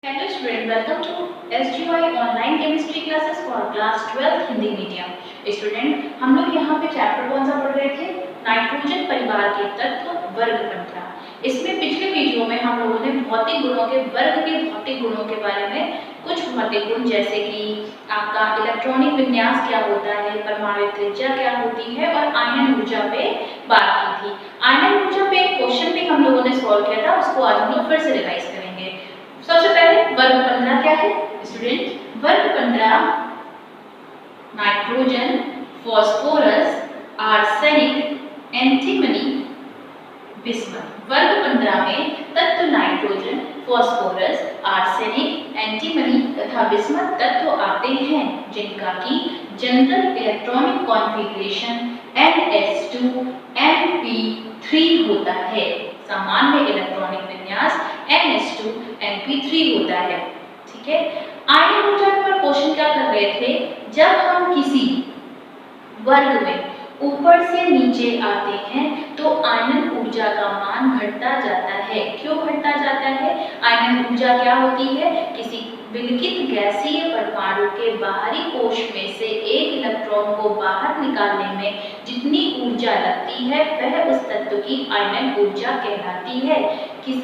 Hello student, welcome to SGY online chemistry classes for class 12 Hindi medium. Student, हम लोग यहाँ पे चैप्टर कौन सा पढ़ रहे थे? नाइट्रोजन परिवार के तत्व वर्ग 15। इसमें पिछले वीडियो में हम लोगों ने भौतिक गुणों के वर्ग के भौतिक गुणों के बारे में कुछ भौतिक गुण जैसे कि आपका इलेक्ट्रॉनिक विन्यास क्या होता है, परमाणु त्रिज्या क्या होती है और आयनन ऊर्जा पे बात की थी। आयनन ऊर्जा पे एक क्वेश्चन भी हम लोगों ने सॉल्व किया था, उसको आज हम लोग फिर से रिवाइज करेंगे। सबसे पहले वर्ग 15 क्या है स्टूडेंट? वर्ग 15 nitrogen, phosphorus, arsenic, antimony, bismuth. वर्ग 15 में तत्व नाइट्रोजन, फास्फोरस, आर्सेनिक, एंटीमनी तथा बिस्मथ तत्व आते हैं जिनका की general electronic configuration NS2 Np3 होता है। सामान्य इलेक्ट्रॉनिक विन्यास NS2 Np3 होता है। ठीक है, आयन ऊर्जा पर क्वेश्चन क्या कर रहे थे? जब हम किसी वर्ग में ऊपर से नीचे आते हैं तो आयनन ऊर्जा का मान घटता जाता है। क्यों घटता जाता है? आयनन ऊर्जा क्या होती है? किसी विलगित गैसीय परमाणु के बाहरी कोश में से एक इलेक्ट्रॉन को बाहर निकालने में जितनी ऊर्जा लगती है वह उस तत्व की आयनन ऊर्जा कहलाती है। किस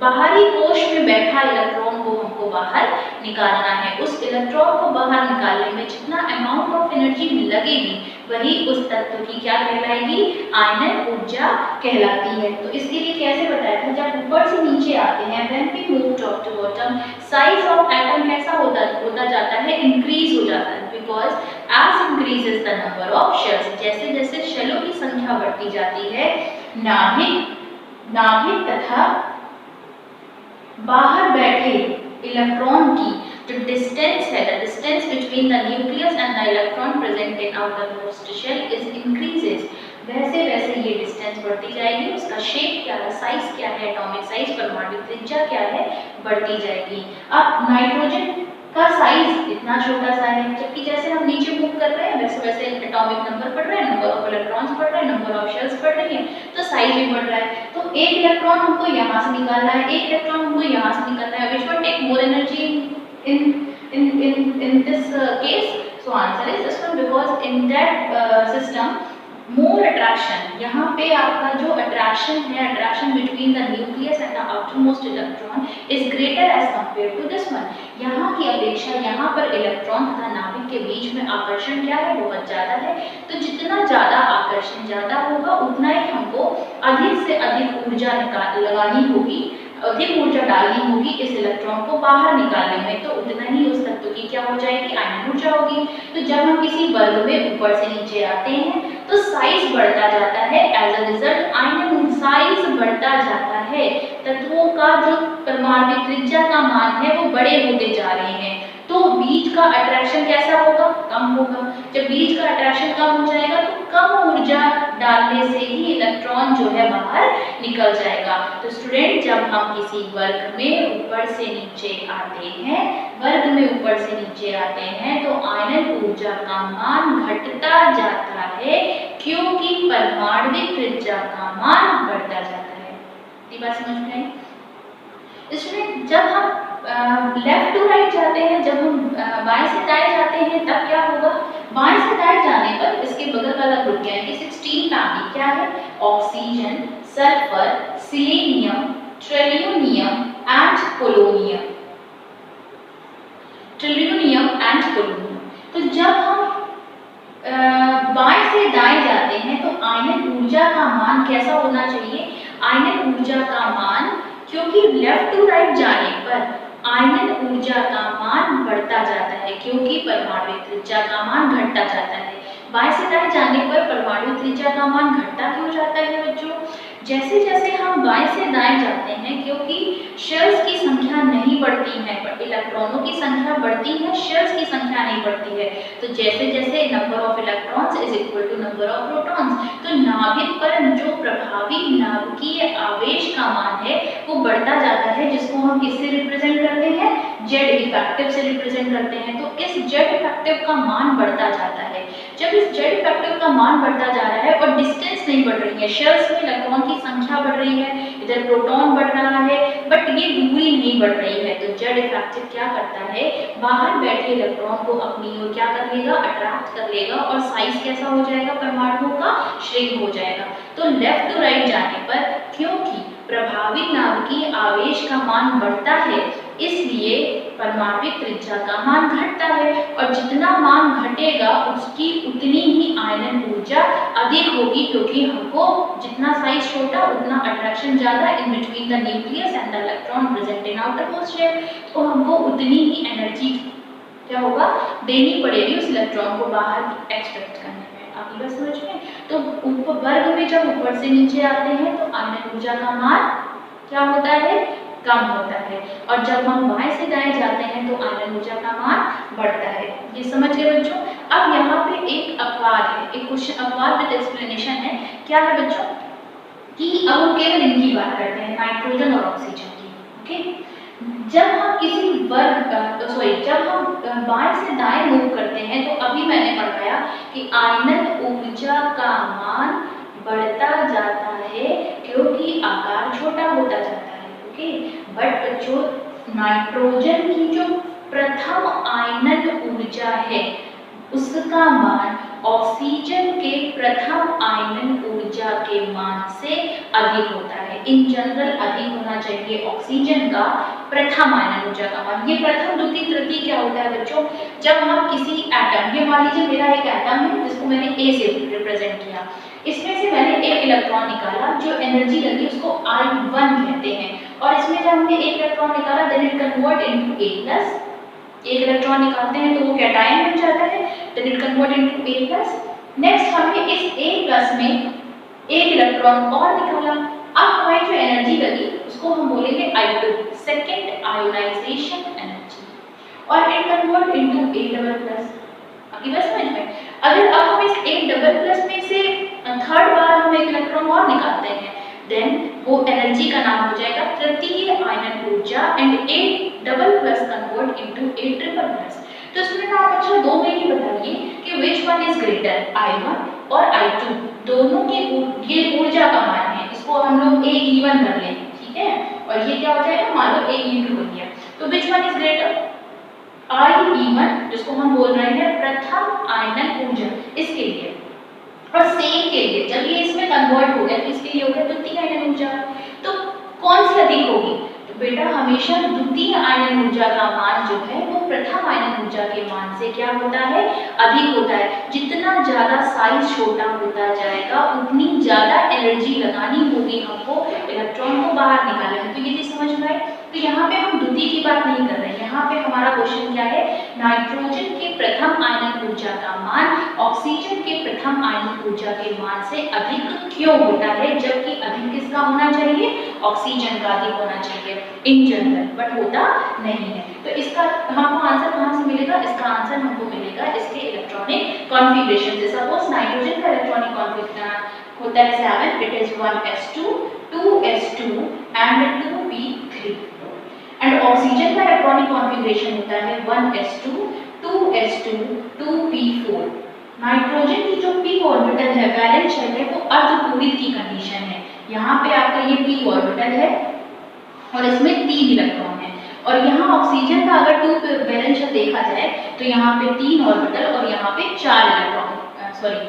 बाहरी कोश में बैठा इलेक्ट्रॉन को हमको बाहर निकालना है, उस इलेक्ट्रॉन को बाहर निकालने में जितना अमाउंट ऑफ एनर्जी लगेगी वही उस तत्व की क्या कहलाएगी? आयनन ऊर्जा कहलाती है। तो इसके लिए कैसे बताया था? जब ऊपर से नीचे आते हैं, when we move top to bottom, size of atom कैसा होता जाता है? इंक्रीज हो जाता है, because as increases the number of shells, जैसे जैसे शेलों की संख्या बढ़ती जाती है, नाभिक तथा बाहर बैठे इलेक्ट्रॉन की जो डिस्टेंस है, the distance between the nucleus and the electron present in outermost shell is increases, वैसे वैसे ये डिस्टेंस बढ़ती जाएगी, उसका शेप क्या है, साइज क्या है, एटॉमिक साइज, परमाणु त्रिज्या क्या है, बढ़ती जाएगी। अब नाइट्रोजन का साइज इतना छोटा सा है, जबकि जैसे हम नीचे मूव कर रहे हैं वैसे वैसे एटॉमिक नंबर बढ़ रहे हैं, नंबर ऑफ इलेक्ट्रॉन्स बढ़ रहे हैं, नंबर ऑफ शेल्स बढ़ रही है, तो साइज भी बढ़ रहा है। तो एक इलेक्ट्रॉन हमको यहाँ से निकालना है, एक इलेक्ट्रॉन हमको यहाँ से निकालना है, which one take more energy in this case? So answer is this one, because in that system more attraction, यहाँ पे आपका जो attraction है, attraction between the nucleus and the outermost electron is greater as compared to this one। यहाँ की अपेक्षा यहाँ पर इलेक्ट्रॉन तथा नाभिक के बीच में आकर्षण क्या है? बहुत ज्यादा है। तो जितना ज्यादा आकर्षण ज्यादा होगा उतना ही हमको अधिक से अधिक ऊर्जा लगानी होगी, अधिक ऊर्जा डालनी होगी इस इलेक्ट्रॉन को बाहर निकालने में, तो उतना ही उस तत्व की क्या हो जाएगी? आयनन ऊर्जा होगी। तो जब हम किसी वर्ग में ऊपर से नीचे आते हैं तो साइज बढ़ता जाता है, एज अ रिजल्ट आयनन साइज बढ़ता जाता है, तत्वों का जो परमाणु त्रिज्या का मान है वो बड़े होते जा रहे हैं, तो बीच का अट्रैक्शन कैसा होगा? कम होगा। जब बीच का अट्रैक्शन कम हो जाएगा तो कम ऊर्जा डालने से ही इलेक्ट्रॉन जो है बाहर निकल जाएगा। तो स्टूडेंट, जब हम किसी वर्ग में ऊपर से नीचे आते हैं, वर्ग में ऊपर से नीचे आते हैं तो आयनन ऊर्जा का मान घटता जाता है क्योंकि परमाणु त्रिज्या का मान बढ़ता जाता है। ये बात समझ में आई? स्टूडेंट, जब हम लेफ्ट टू राइट जाते हैं, जब हम बाएं से दाएं जाते हैं तब क्या होगा? बाएं से दाएं जाने पर इसके बगल वाला ग्रुप यानी कि 16 फैमिली क्या है? Oxygen, sulphur, selenium, Trillium and polonium. Trillium and polonium. तो जब हम बाएं से दाएं जाते हैं तो आयनन ऊर्जा का मान कैसा होना चाहिए? आयनन ऊर्जा का मान, क्योंकि लेफ्ट टू राइट जाने पर आयनन ऊर्जा का मान बढ़ता जाता है क्योंकि परमाणु त्रिज्या का मान घटता जाता है। बाएं से दाएं जाने पर परमाणु त्रिज्या का मान घटता क्यों जाता है बच्चों? जैसे जैसे हम बाएं से दाएं जाते हैं, क्योंकि शेल्स की संख्या नहीं बढ़ती है पर इलेक्ट्रॉनों की संख्या बढ़ती है, शेल्स की संख्या नहीं बढ़ती है, तो जैसे जैसे number of electrons is equal to number of protons, तो नाभिक पर जो प्रभावी नाभिकीय आवेश का मान है वो बढ़ता जाता है, जिसको हम किससे रिप्रेजेंट करते हैं? जेड इफेक्टिव से रिप्रेजेंट करते हैं। तो इस जेड इफेक्टिव का मान बढ़ता जाता है। जब इस जेड इफेक्टिव का मान बढ़ता जा रहा है और डिस्टेंस नहीं बढ़ रही है, शेल्स में इलेक्ट्रॉन की संख्या बढ़ रही है, इधर प्रोटॉन बढ़ रहा है, बट ये दूरी नहीं बढ़ रही है। तो जेड इफेक्टिव क्या करता है, बाहर बैठे इलेक्ट्रॉन को अपनी ओर क्या कर लेगा, अट्रैक्ट कर लेगा, और साइज कैसा हो जाएगा, परमाणुओं का श्रिंक हो जाएगा। तो लेफ्ट टू राइट जाने पर क्योंकि प्रभावी नाभिकीय आवेश का मान बढ़ता है, इसलिए परमाणविक त्रिज्या का मान घटता है, और जितना मान घटेगा उसकी उतनी ही आयनन ऊर्जा अधिक होगी, क्योंकि हमको जितना साइज छोटा उतना अट्रैक्शन ज्यादा in between the nucleus and the electron present in outermost shell. तो हमको उतनी ही एनर्जी क्या होगा, देनी पड़ेगी उस इलेक्ट्रॉन को बाहर एक्सट्रैक्ट करने में। आपकी बात समझ में? तो ऊपर वर्ग में जब ऊपर से नीचे आते हैं तो आयनन ऊर्जा का मान क्या होता है, कम होता है, और जब हम बाएं से दाएं जाते हैं तो आयनन ऊर्जा का मान बढ़ता है। ये समझ गए बच्चों? अब यहाँ पे एक अपवाद है, एक क्वेश्चन अपवाद विद एक्सप्लेनेशन है। क्या है बच्चों कि अब हम केवल इनकी बात करते हैं, नाइट्रोजन और ऑक्सीजन की। ओके, जब हम किसी वर्ग का जब हम बाएं से दाएं मूव करते हैं तो अभी मैंने पढ़ाया कि आयनन ऊर्जा का मान बढ़ता जाता है क्योंकि आकार छोटा होता जाता है। ओके, बट बच्चों नाइट्रोजन की जो प्रथम आयनन ऊर्जा है उसका मान ऑक्सीजन के प्रथम आयनन ऊर्जा के मान से अधिक होता है। इन जनरल अधिक होना चाहिए ऑक्सीजन का प्रथम आयनन ऊर्जा का मान। ये प्रथम, द्वितीय, तृतीय क्या होता है बच्चों, जब हम किसी एटम, ये मान लीजिए मेरा एक एटम है जिसको मैंने ए से रिप्रेजेंट किया, इसमें से मैंने एक इलेक्ट्रॉन निकाला, जो एनर्जी लगी उसको I1 कहते हैं, और इसमें जब हमने एक इलेक्ट्रॉन निकाला then it convert into A+, एक इलेक्ट्रॉन निकालते हैं तो वो कैटायन बन जाता है, then it convert into A+। Next हमने इस A+ में एक इलेक्ट्रॉन और निकाला, अब हमारी जो एनर्जी लगी उसको हम बोलेंगे I2, सेकंड आयोनाइजेशन एनर्जी, और इट कन्वर्ट इनटू A++। अभी बस समझ में? अगर अब हम इस A++ में से थर्ड बार हम एक इलेक्ट्रॉन और निकालते हैं, देन वो एनर्जी का नाम हो जाएगा तृतीय आयनन ऊर्जा, and A++ convert into A++। तो इसमें आप अच्छा दो में ही बताइए कि which one is greater, I1 और I2, दोनों की ये ऊर्जा का मान है, इसको हम लोग AE1 कर लें, ठीक है, और ये क्या हो जाएगा, मान लो AE2 हो गया। तो which one is greater, IE1 जिसको हम बोल रहे हैं प्रथम आयनन ऊर्जा, इसके लिए, और सेम के लिए जब ये इसमें कन्वर्ट हो गया तो इसके लिए हो गया द्वितीय आयनन ऊर्जा। तो कौन सी अधिक होगी, तो बेटा हमेशा द्वितीय आयनन ऊर्जा का मान जो है वो प्रथम आयनन ऊर्जा के मान से क्या होता है, अधिक होता है। जितना ज्यादा साइज छोटा होता जाएगा उतनी ज्यादा एनर्जी लगानी होगी हमको इलेक्ट्रॉन को बाहर निकालने में। तो ये चीज समझ में आई? तो यहाँ पे हम द्वितीय की बात नहीं कर रहे हैं, यहाँ पे हमारा क्वेश्चन क्या है, नाइट्रोजन के प्रथम आयनन ऊर्जा का मान ऑक्सीजन के प्रथम आयनन ऊर्जा के मान से अधिक क्यों होता है, जबकि अधिक किसका होना चाहिए, ऑक्सीजन का अधिक होना चाहिए इन जनरल, बट होता नहीं है। तो इसका हमको आंसर कहाँ से मिलेगा, इसका आंसर हमको मिलेगा इसके इलेक्ट्रॉनिक कॉन्फ़िगरेशन से। सपोज नाइट्रोजन का इलेक्ट्रॉनिक कॉन्फ़िगरेशन होता है 7, it is 1s2 2s2 and 2p3, and oxygen का इलेक्ट्रॉनिक कॉन्फ़िगरेशन होता है 1s2 2s2 2p4। नाइट्रोजन की जो p ऑर्बिटल है, वैलेंस शेल है, वो अर्धपूरित की कंडीशन है। यहाँ पे आपका ये p ऑर्बिटल है और इसमें 3 इलेक्ट्रॉन है, और यहाँ ऑक्सीजन का अगर 2 वैलेंस शेल देखा जाए तो यहाँ पे 3 ऑर्बिटल और यहाँ पे 4 इलेक्ट्रॉन,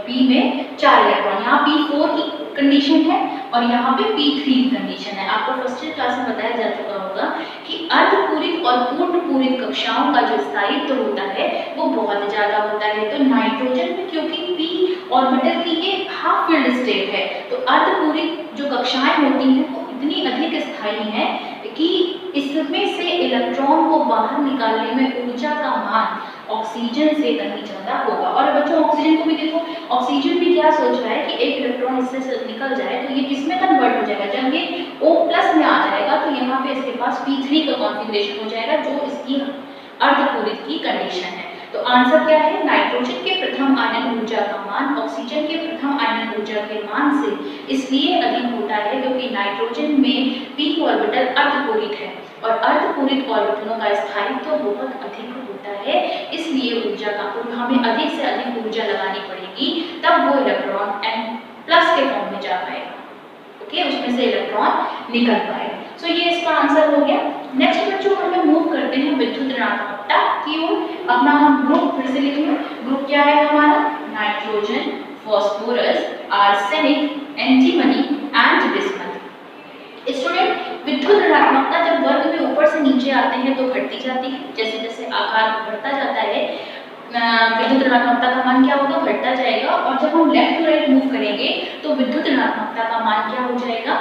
p में 4 इलेक्ट्रॉन, यहाँ p4 की कंडीशन है और यहाँ पे p3 की कंडीशन है। आपको फर्स्ट क्लास में बताया जा चुका होगा कि अर्धपूरित और पूर्ण पूरित कक्षाओं का जो स्थायित्व होता है वो बहुत ज्यादा होता है। तो नाइट्रोजन में क्योंकि p ऑर्बिटल की ये हाफ फिल्ड स्टेट है, तो अर्धपूरित जो कक्षाएं होती हैं वो इतनी अधिक स्थायी है कि इसमें से इलेक्ट्रॉन को बाहर निकालने में ऊर्जा का मान ऑक्सीजन से कहीं ज्यादा होगा। और बच्चों ऑक्सीजन को भी देखो, ऑक्सीजन भी क्या सोच रहा है कि एक इलेक्ट्रॉन इससे से निकल जाए तो ये किसमें कन्वर्ट हो जाएगा, जब ये O+ में आ जाएगा तो यहाँ पे इसके पास p3 का कॉन्फ़िगरेशन हो जाएगा जो इसकी अर्धपूरित की कंडीशन है। तो आंसर क्या है, नाइट्रोजन के प्रथम आयनन ऊर्जा का मान ऑक्सीजन के प्रथम आयनन ऊर्जा के मान से इसलिए अधिक होता है क्योंकि नाइट्रोजन में p ऑर्बिटल अर्धपूरित है और अर्धपूरित ऑर्बिटलों का स्थायित्व तो बहुत अधिक होता है, इसलिए ऊर्जा का हमें अधिक से अधिक ऊर्जा लगानी पड़ेगी तब वो इलेक्ट्रॉन N+ के फॉर्म में जा पाएगा। ओके, उसमें से इलेक्ट्रॉन निकल पाए। सो ये इसका आंसर हो गया। नेक्स्ट बच्चों हम लोग मूव करते हैं विद्युत ऋणात्मकता की ओर। अपना हम ग्रुप फिर से लिखेंगे। ग्रुप क्या है हमारा? Nitrogen, phosphorus, arsenic, antimony and bismuth. Student, विद्युत ऋणात्मकता जब वर्ग में ऊपर से नीचे आते हैं तो घटती जाती है। जैसे जैसे आकार बढ़ता जाता है विद्युत ऋणात्मकता का मान क्या होगा? घटता जाएगा। और जब हम लेफ्ट टू राइट मूव करेंगे तो विद्युत ऋणात्मकता का मान क्या हो जाएगा?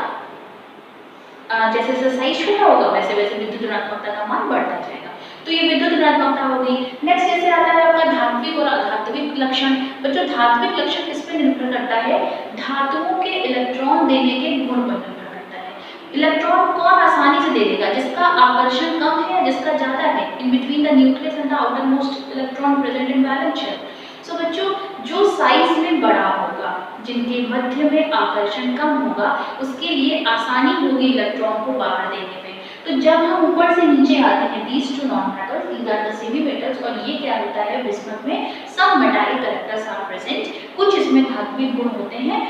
जैसे जैसे साइज छोटा होगा वैसे वैसे विद्युत ऋणात्मकता का मान बढ़ता जाएगा। तो ये विद्युत ऋणात्मकता हो गई। नेक्स्ट जैसे आता है आपका धात्विक और अधात्विक लक्षण। बच्चों धात्विक लक्षण किस पे निर्भर करता है? धातुओं के इलेक्ट्रॉन देने के गुण पर निर्भर करता है। इलेक्ट्रॉन कौन आसानी से दे देगा? जिसका आकर्षण कम है या जिसका ज्यादा है? In between the nucleus and the outermost electron present in valence shell. So बच्चों, जो साइज में बड़ा होगा, जिनके मध्य में आकर्षण कम होगा, उसके लिए आसानी होगी इलेक्ट्रॉन को बाहर देने में। तो जब हम ऊपर से नीचे आते हैं, these two non-metals, these are the semi-metals, और ये क्या होता है बिस्मथ में? some metallic characters are present, कुछ इसमें धात्विक गुण होते हैं।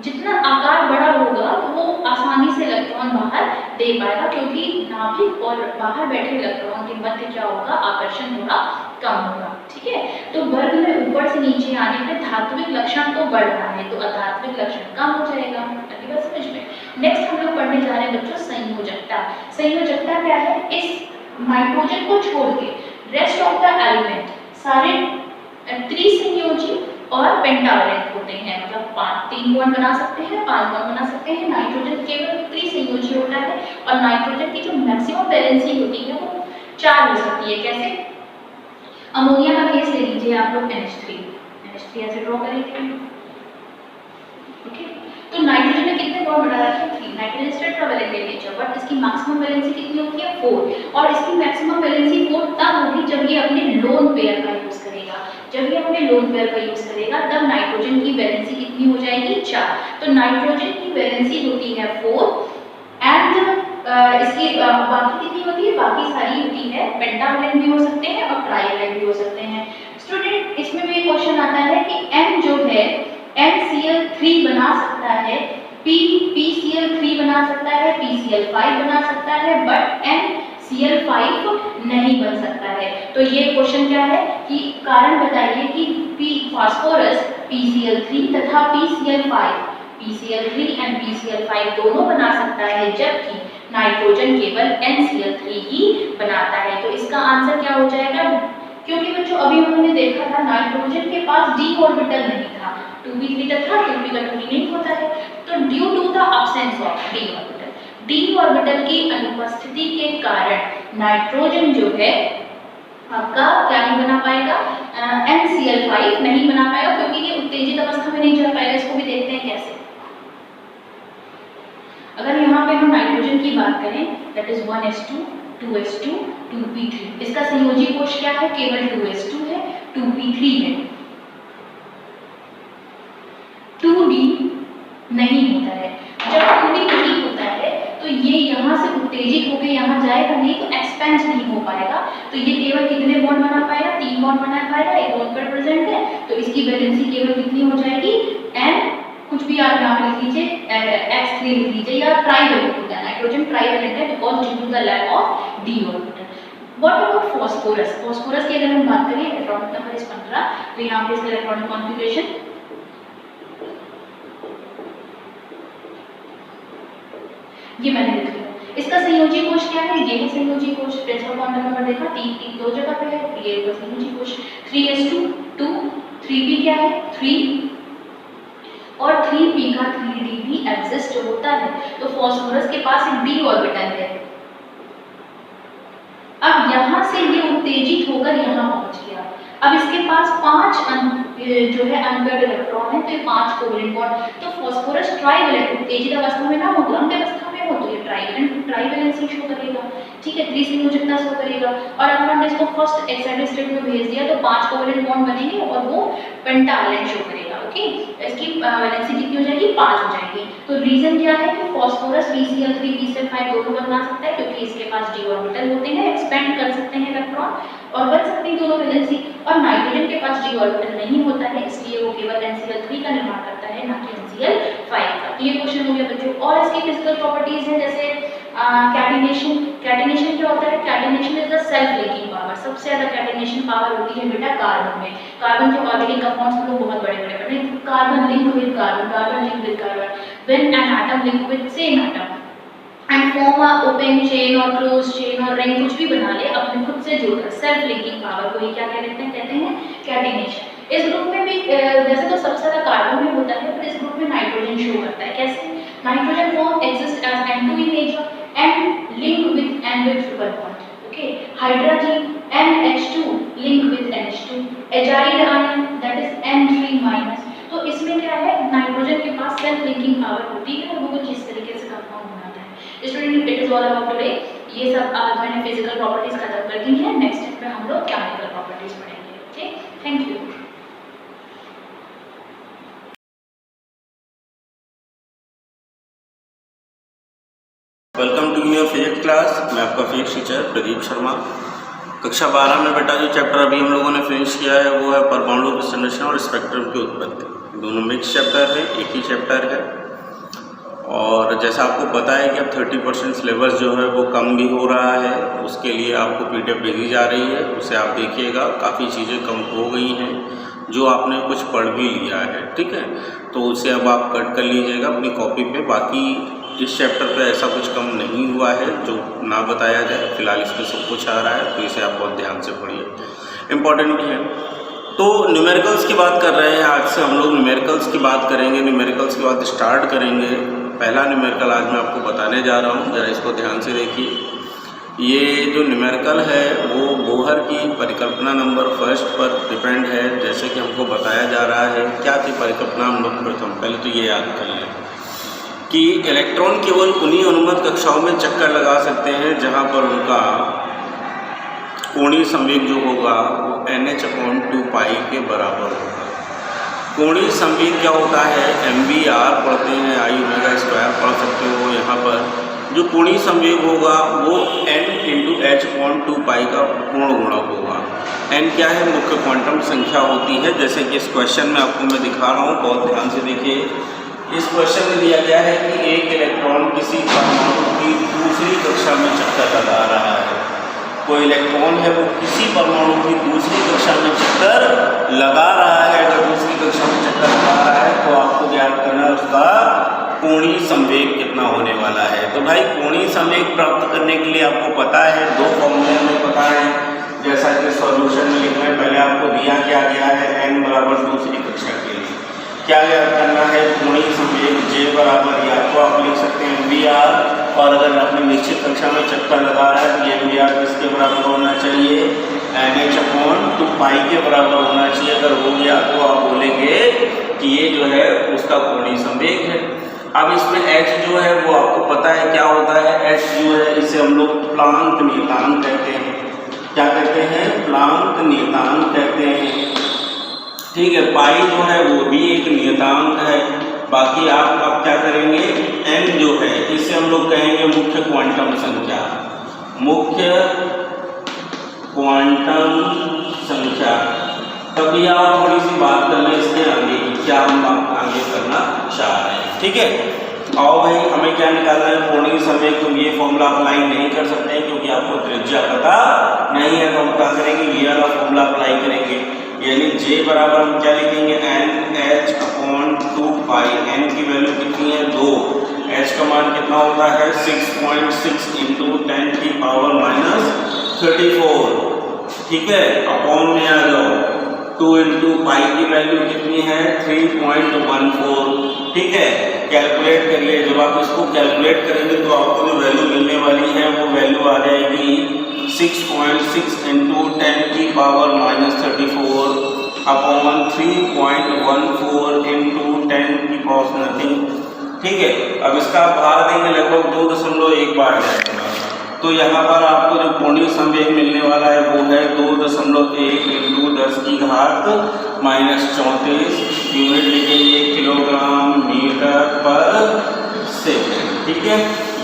जितना आकार बड़ा होगा वो आसानी से इलेक्ट्रॉन बाहर दे पाएगा, क्योंकि नाभिक और बाहर बैठे इलेक्ट्रॉन के मध्य क्या होगा? आकर्षण थोड़ा कम होगा। ठीक है, तो वर्ग में ऊपर से नीचे आने पे धात्विक लक्षण तो बढ़ रहा है, तो अधात्विक लक्षण कम हो जाएगा। अगली बात समझ में। नेक्स्ट हम लोग पढ़ने जा रहे हैं बच्चों संयोजकता। संयोजकता क्या है? इस नाइट्रोजन को छोड़ के रेस्ट ऑफ द एलिमेंट सारे त्रिसंयोजी और पेंटावलेंट होते हैं। मतलब 3 बॉन्ड बना सकते हैं, 5 बॉन्ड बना सकते हैं। नाइट्रोजन केवल त्रिसंयोजी होता है और नाइट्रोजन की जो मैक्सिमम वैलेंसी होती है वो 4 हो सकती है। कैसे? अमोनिया का केस ले लीजिए आप लोग, NH3 ऐसे ड्रॉ करेंगे। ओके, तो नाइट्रोजन में कितने बॉन्ड बना रखे हैं? 3। Nitrogen is tetravalent in nature, but इसकी मैक्सिमम वैलेंसी कितनी होती है? 4। और इसकी मैक्सिमम वैलेंसी 4 तब होगी जब ये अपने लोन पेयर का यूज करेगा। जब ये अपने लोन पेयर का यूज करेगा तब नाइट्रोजन की वैलेंसी कितनी हो जाएगी? 4। तो नाइट्रोजन की वैलेंसी होती है 4 एंड इसकी बाकी कितनी होती है? बाकी सारी होती है पेंटावलेंट भी हो सकते हैं और ट्राइवलेंट भी हो सकते हैं। स्टूडेंट, इसमें भी क्वेश्चन आता है कि M जो है NCl3 बना सकता है, PCl3 बना सकता है, PCl5 बना सकता है, बट NCl5 नहीं बन सकता है। तो ये क्वेश्चन क्या है कि कारण बताइए कि फास्फोरस PCl3 तथा PCl3 एंड PCl5 दोनों बना सकता है, जबकि नाइट्रोजन केवल NCl3 ही बनाता है। तो इसका आंसर क्या हो जाएगा? क्योंकि बच्चों अभी हमने देखा था नाइट्रोजन के पास d ऑर्बिटल नहीं था, 2p3 तथा 2p का 2p नहीं होता है। तो due to the absence of d orbital की अनुपस्थिति के कारण नाइट्रोजन जो है आपका क्या नहीं बना पाएगा? NCl5 नहीं बना पाएगा, क्योंकि ये उत्तेजित अवस्था में नहीं चल पाएगा। इसको भी देखते हैं कैसे। अगर यहाँ पे हम नाइट्रोजन की बात करें, that is 1s2 2s2 2p3, इसका संयोजी कोश क्या है? केवल 2s2 है, 2p3 है। 2d नहीं होता है। जब 2d नहीं होता है तो ये यहाँ से उत्तेजित होकर यहाँ जाएगा नहीं, तो एक्सपेंड नहीं हो पाएगा। तो ये केवल कितने बॉन्ड बना पाएगा? 3 बॉन्ड बना पाएगा। एक बॉन्ड पर प्रेजेंट है, तो इसकी वैलेंसी केवल कितनी हो जाएगी? n, कुछ भी आप यहाँ पे लिख लीजिए, X3 लिख लीजिए, या ट्राइवैलेंट होता है। नाइट्रोजन ट्राइवैलेंट है because due to the lack of d orbital. What about phosphorus? Phosphorus की अगर हम बात करें, इलेक्ट्रॉनिक नंबर इज 15, तो यहाँ पे इसका इलेक्ट्रॉनिक कॉन्फ़िगरेशन ये मैंने लिख लिया। इसका संयोजी कोश क्या है? ये है संयोजी कोश। प्रिंसिपल बॉन्ड नंबर देखा, 3 दो जगह पे है, ये इसका संयोजी कोश। 3s2 2, 3p क्या है? 3, और 3p का 3d भी एग्जिस्ट होता है। तो फास्फोरस के पास एक d ऑर्बिटल है। अब यहाँ से ये उत्तेजित होकर यहाँ पहुंच गया। अब इसके पास 5 जो है अनपेयर्ड इलेक्ट्रॉन है, तो ये 5 कोवेलेंट बॉन्ड। तो फास्फोरस ट्राइवैलेंट उत्तेजित अवस्था में ना हो, द्रव्य अवस्था में हो, तो ये ट्राइवैलेंसी शो करेगा। ठीक है, त्रिसंयोजकता शो करेगा। और अगर हमने इसको फर्स्ट एक्साइटेड स्टेट में भेज दिया तो 5 कोवेलेंट बॉन्ड बनेंगे और वो पेंटावलेंट शो करेगा। ओके, इसकी वैलेंसी कितनी हो जाएगी? 5 हो जाएगी। तो रीजन क्या है कि फास्फोरस PCl3 PCl5 दोनों बना सकता है, क्योंकि इसके पास d ऑर्बिटल होते हैं, एक्सपेंड कर सकते हैं इलेक्ट्रॉन और बन सकते हैं दोनों वैलेंसी। और नाइट्रोजन के पास d ऑर्बिटल नहीं होता है, इसलिए वो केवल NCl3 का निर्माण करता है, ना कि NCl5 का। ये क्वेश्चन हो गया बच्चों। और इसकी फिजिकल प्रॉपर्टीज है जैसे कैटिनेशन। कैटिनेशन क्या होता है? Catenation is the self linking power. सबसे ज्यादा कैटिनेशन पावर होती है बेटा कार्बन में। कार्बन के ऑर्गेनिक कंपाउंड्स हम लोग बहुत बड़े बड़े पढ़े, carbon link with carbon, carbon link with carbon, when an atom link with same atom and form a open chain और क्लोज चेन और रिंग, कुछ भी बना ले अपने खुद से जुड़कर, सेल्फ लिंकिंग पावर को ही क्या कहते हैं कैटिनेशन। इस ग्रुप में भी वैसे तो सबसे ज्यादा कार्बन में होता है, पर इस ग्रुप में नाइट्रोजन शो करता है। कैसे? Nitrogen form exist as N2 in nature and link with N with triple bond. Okay, hydrogen NH2 link with NH2, acyl ion that is N3 minus। तो इसमें क्या है, नाइट्रोजन के पास सेल्फ लिंकिंग पावर होती है और वो कुछ इस तरीके से कंपाउंड बनाता है। Student, it is all about today. ये सब आज मैंने फिजिकल प्रॉपर्टीज खत्म कर दी हैं। नेक्स्ट स्टेप में हम लोग केमिकल प्रॉपर्टीज पढ़ेंगे। Okay, thank you. Welcome to your physics class. मैं आपका फिजिक्स टीचर प्रदीप शर्मा। कक्षा 12 में बेटा जो चैप्टर अभी हम लोगों ने फिनिश किया है वो है परमाणु की संरचना और स्पेक्ट्रम की उत्पत्ति। दोनों मिक्स चैप्टर है, एक ही चैप्टर है। और जैसा आपको पता है कि अब 30% सिलेबस जो है वो कम भी हो रहा है, उसके लिए आपको PDF भेजी जा रही है, उसे आप देखिएगा। काफ़ी चीज़ें कम हो गई हैं जो आपने कुछ पढ़ भी लिया है, ठीक है, तो उसे अब आप कट कर लीजिएगा अपनी कॉपी पे। बाकी इस चैप्टर पे ऐसा कुछ कम नहीं हुआ है जो ना बताया जाए, फिलहाल इसमें सब कुछ आ रहा है, तो इसे आप बहुत ध्यान से पढ़िए, इम्पॉर्टेंट भी है। तो न्यूमेरिकल्स की बात कर रहे हैं, आज से हम लोग न्यूमेरिकल्स की बात करेंगे। न्यूमेरिकल्स की बात स्टार्ट करेंगे। पहला न्यूमेरिकल आज मैं आपको बताने जा रहा हूँ, ज़रा इसको ध्यान से देखिए। ये जो न्यूमेरिकल है वो बोहर की परिकल्पना नंबर फर्स्ट पर डिपेंड है। जैसे कि हमको बताया जा रहा है, क्या थी परिकल्पना नंबर प्रथम, पहले तो ये याद कर लें कि इलेक्ट्रॉन केवल उन्हीं अनुमत कक्षाओं में चक्कर लगा सकते हैं जहाँ पर उनका कोणीय संवेग जो होगा वो NH/2 पाई के बराबर होगा। कोणीय संवेग क्या होता है? MVR पढ़ते हैं, I⍵² पढ़ सकते हो। यहाँ पर जो कोणीय संवेग होगा वो N×H/2 पाई का पूर्ण गुणक होगा। N क्या है? मुख्य क्वांटम संख्या होती है। जैसे कि इस क्वेश्चन में आपको मैं दिखा रहा हूँ, बहुत ध्यान से देखिए। इस क्वेश्चन में दिया गया है कि एक इलेक्ट्रॉन किसी परमाणु की दूसरी कक्षा में चक्कर लगा रहा है। कोई इलेक्ट्रॉन है वो किसी परमाणु की दूसरी कक्षा में चक्कर लगा रहा है। अगर दूसरी कक्षा में चक्कर लगा रहा है तो आपको ज्ञात करना है उसका कोणीय संवेग कितना होने वाला है। तो भाई कोणीय संवेग प्राप्त करने के लिए आपको पता है, दो फॉर्मूले हमें पता है, जैसा कि सॉल्यूशन में लिखना है। पहले आपको दिया क्या गया है? n बराबर दूसरी कक्षा के लिए क्या याद करना है? कोणीय संवेग J बराबर, या तो आप लिख सकते हैं MVR, और अगर अपनी निश्चित कक्षा में चक्कर लगा रहा है तो ये MVR किसके बराबर होना चाहिए? NH/2 पाई के बराबर होना चाहिए। अगर हो गया तो आप बोलेंगे कि ये जो है उसका कोणीय संवेग है। अब इसमें H जो है वो आपको पता है क्या होता है? H जो है इसे हम लोग प्लांक नियतांक कहते हैं। क्या कहते हैं? प्लांक नियतांक कहते हैं, ठीक है। पाई जो है वो भी एक नियतांक है। बाकी आप अब क्या करेंगे? n जो है इसे हम लोग कहेंगे मुख्य क्वांटम संख्या, मुख्य क्वांटम संख्या। तभी आप थोड़ी सी बात कर लें इसके आगे की, क्या हम आगे करना चाह रहे हैं, ठीक है। आओ भाई, हमें क्या निकालना है? कोणीय संवेग। तो ये फॉर्मूला अप्लाई नहीं कर सकते हैं क्योंकि आपको त्रिज्या पता नहीं है, तो हम क्या करेंगे? ये वाला फॉर्मूला अप्लाई करेंगे। यानी J बराबर हम क्या लिखेंगे? NH/2 पाई। N की वैल्यू कितनी है? 2। H का मान कितना होता है? 6.6 × 10⁻34, ठीक है। अपॉन में आ जाओ, 2 × पाई की वैल्यू कितनी है? 3.14, ठीक है। कैलकुलेट करिए। जब आप इसको कैलकुलेट करेंगे तो आपको जो वैल्यू मिलने वाली है वो वैल्यू आ जाएगी 6.6 × 10⁻34 अपॉन 3.14 × 10⁻⁻⁻, ठीक है। अब इसका भार देंगे लगभग 2.1 बार जाएगा। तो यहाँ पर आपको जो कोणीय संवेग मिलने वाला है वो है 2.1 × 10⁻⁻34। यूनिट लिखेंगे किलोग्राम मीटर पर सेकेंड, ठीक है।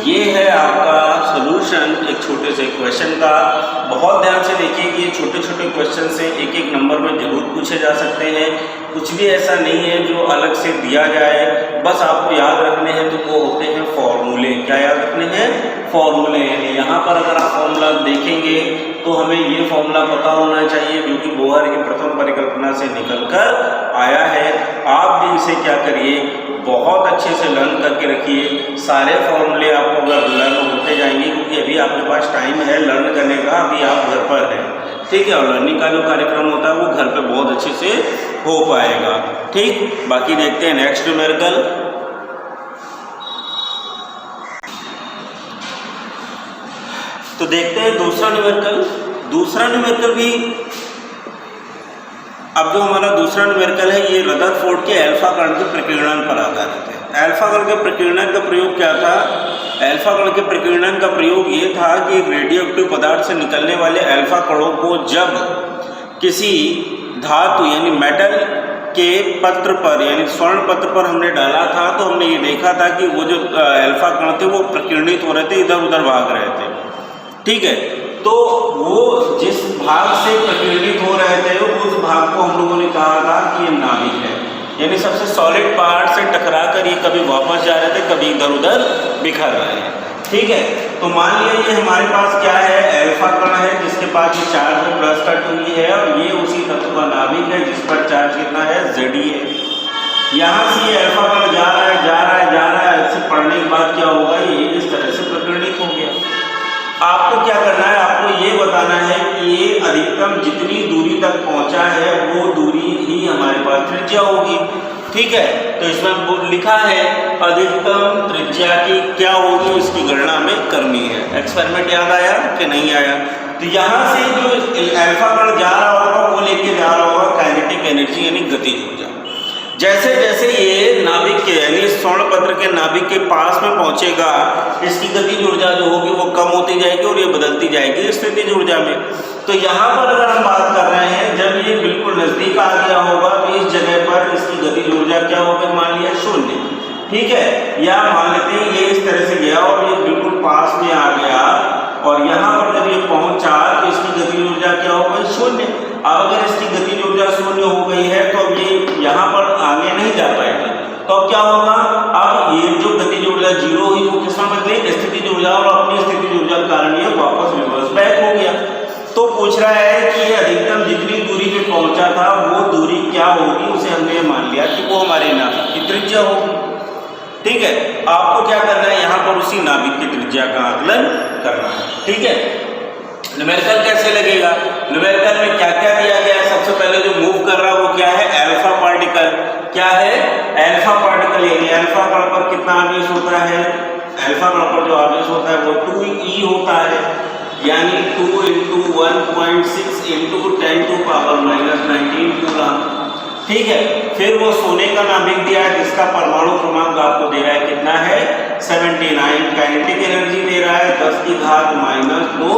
ये है आपका सॉल्यूशन एक छोटे से क्वेश्चन का। बहुत ध्यान से देखिए कि ये छोटे छोटे क्वेश्चन से एक एक नंबर में जरूर पूछे जा सकते हैं। कुछ भी ऐसा नहीं है जो अलग से दिया जाए, बस आपको याद रखने हैं तो वो होते हैं फॉर्मूले। क्या याद रखने हैं? फॉर्मूले। यहाँ पर अगर आप फॉर्मूला देखेंगे तो हमें ये फॉर्मूला पता होना चाहिए जो कि बोहर की प्रथम परिकल्पना से निकलकर आया है। आप भी इसे क्या करिए, बहुत अच्छे से लर्न करके रखिए। सारे फॉर्मूले आपको अगर लर्न होते जाएंगे, क्योंकि अभी आपके पास टाइम है लर्न करने का, अभी आप घर पर हैं, ठीक है। और लर्निंग का जो कार्यक्रम होता है वो घर पे बहुत अच्छे से हो पाएगा, ठीक। बाकी देखते हैं नेक्स्ट न्यूमेरिकल। तो देखते हैं दूसरा न्यूमेरिकल। दूसरा न्यूमेरिकल भी, अब जो हमारा दूसरा न्यूमेरिकल है ये रदरफोर्ड के अल्फा कण के प्रकीर्णन पर आधारित है। अल्फा कण के प्रकीर्णन का प्रयोग क्या था? अल्फा कण के प्रकीर्णन का प्रयोग ये था कि रेडियो एक्टिव पदार्थ से निकलने वाले अल्फा कणों को जब किसी धातु यानी मेटल के पत्र पर यानी स्वर्ण पत्र पर हमने डाला था तो हमने ये देखा था कि वो जो अल्फा कण थे वो प्रकीर्णित हो रहे थे, इधर उधर भाग रहे थे, ठीक है। तो वो जिस भाग से प्रकीर्णित हो रहे थे उस भाग को हम लोगों ने कहा था कि ये नाभिक है, यानी सबसे सॉलिड पार्ट से टकरा कर ये कभी वापस जा रहे थे, कभी इधर उधर बिखर रहे हैं, ठीक है। तो मान लिया ये हमारे पास क्या है, अल्फा कण है जिसके पास ये चार्ज में प्लस का 2e है और ये उसी तत्व का नाभिक है जिस पर चार्ज कितना है, Ze है। यहाँ से ये अल्फा कण जा रहा है जा रहा है जा रहा है, ऐसे पढ़ने के बाद क्या होगा, ये इस तरह से प्रकीर्णित हो गया। आपको क्या करना है, आपको ये बताना है कि ये अधिकतम जितनी दूरी तक पहुंचा है वो दूरी ही हमारे पास त्रिज्या होगी, ठीक है। तो इसमें लिखा है अधिकतम त्रिज्या की क्या होगी, उसकी गणना हमें करनी है। एक्सपेरिमेंट याद आया कि नहीं आया? तो यहाँ से जो अल्फा कण जा रहा होगा वो लेके जा रहा होगा काइनेटिक एनर्जी यानी गतिज ऊर्जा। जैसे जैसे ये नाभिक के यानी स्वर्ण पत्र के नाभिक के पास में पहुंचेगा, इसकी गतिज ऊर्जा जो होगी वो कम होती जाएगी और ये बदलती जाएगी स्थितिज ऊर्जा में। तो यहाँ पर अगर हम बात कर रहे हैं, जब ये बिल्कुल नजदीक आ गया होगा तो इस जगह पर इसकी गतिज ऊर्जा क्या होगी, मान लिया 0, ठीक है। या मान लेते हैं ये इस तरह से गया और ये बिल्कुल पास में आ गया और यहाँ पर जब ये पहुंचा तो इसकी गतिज ऊर्जा क्या होगी, 0। अब अगर इसकी गतिज ऊर्जा 0 हो गई है तो अब ये यहाँ पर आगे नहीं जा पाएगा, तो अब क्या होगा, अब ये जो गतिज ऊर्जा 0 हुई वो किसमें बदलेगी, स्थितिज ऊर्जा, और अपनी स्थितिज ऊर्जा के कारण ये वापस रिवर्स बैक हो गया। तो पूछ रहा है कि ये अधिकतम जितनी दूरी पे पहुंचा था वो दूरी क्या होगी, उसे हमने मान लिया कि वो हमारे नाभिक की त्रिज्या होगी, ठीक है। आपको क्या करना है, यहाँ पर उसी नाभिक की त्रिज्या का आकलन करना है, ठीक है। न्यूमेरिकल कैसे लगेगा, न्यूमेरिकल में क्या क्या दिया गया है, सबसे पहले जो मूव कर रहा है वो क्या है, अल्फा पार्टिकल। क्या है, अल्फा पार्टिकल, यानी अल्फा कण पर कितना आवेश होता है, अल्फा कण पर जो आवेश होता है वो 2e होता है, यानी 2 × 1.6 × 10⁻⁻19 कूलम, ठीक है। फिर वो सोने का नाभिक दिया है जिसका परमाणु क्रमांक आपको दे रहा है कितना है, 79। काइनेटिक एनर्जी दे रहा है 10⁻⁻2,